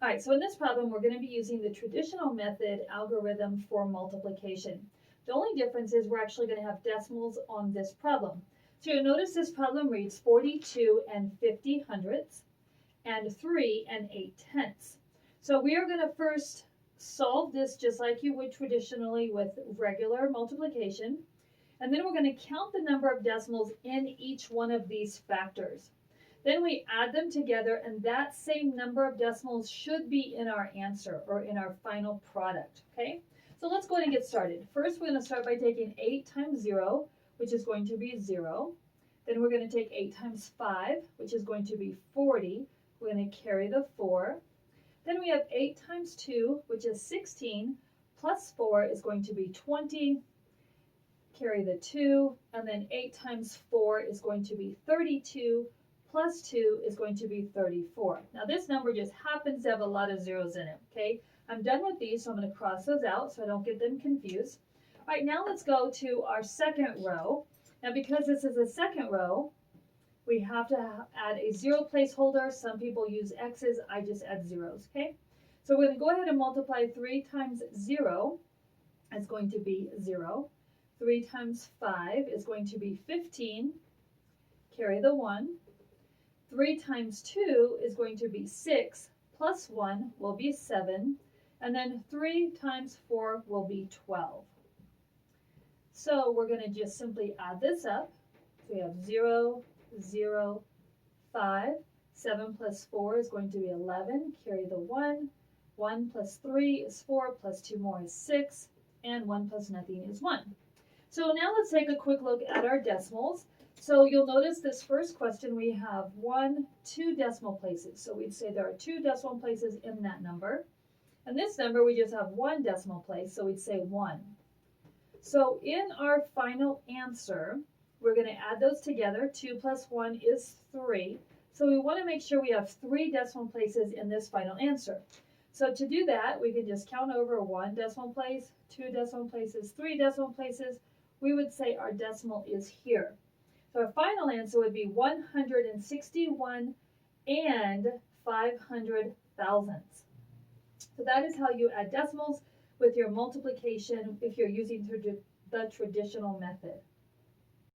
All right, so in this problem, we're going to be using the traditional method algorithm for multiplication. The only difference is we're actually going to have decimals on this problem. So you'll notice this problem reads 42 and 50 hundredths and 3 and 8 tenths. So we are going to first solve this just like you would traditionally with regular multiplication. And then we're going to count the number of decimals in each one of these factors. Then we add them together, and that same number of decimals should be in our answer or in our final product, okay? So let's go ahead and get started. First, we're going to start by taking 8 times 0, which is going to be 0. Then we're going to take 8 times 5, which is going to be 40. We're going to carry the 4. Then we have 8 times 2, which is 16, plus 4 is going to be 20. Carry the 2, and then 8 times 4 is going to be 32. Plus 2 is going to be 34. Now this number just happens to have a lot of zeros in it, okay? I'm done with these, so I'm going to cross those out so I don't get them confused. All right, now let's go to our second row. Now because this is a second row, we have to add a 0 placeholder. Some people use X's, I just add zeros, okay? So we're going to go ahead and multiply 3 times 0. It's going to be 0. 3 times 5 is going to be 15. Carry the 1. 3 times 2 is going to be 6, plus 1 will be 7, and then 3 times 4 will be 12. So we're going to just simply add this up. So we have 0, 0, 5, 7 plus 4 is going to be 11, carry the 1, 1 plus 3 is 4, plus 2 more is 6, and 1 plus nothing is 1. So now let's take a quick look at our decimals. So you'll notice this first question, we have 2 decimal places. So we'd say there are 2 decimal places in that number. And this number, we just have 1 decimal place, so we'd say 1. So in our final answer, we're going to add those together. 2 plus 1 is 3. So we want to make sure we have 3 decimal places in this final answer. So to do that, we can just count over 1 decimal place, 2 decimal places, 3 decimal places. We would say our decimal is here. So our final answer would be 161 and 500 thousandths. So that is how you add decimals with your multiplication if you're using the traditional method.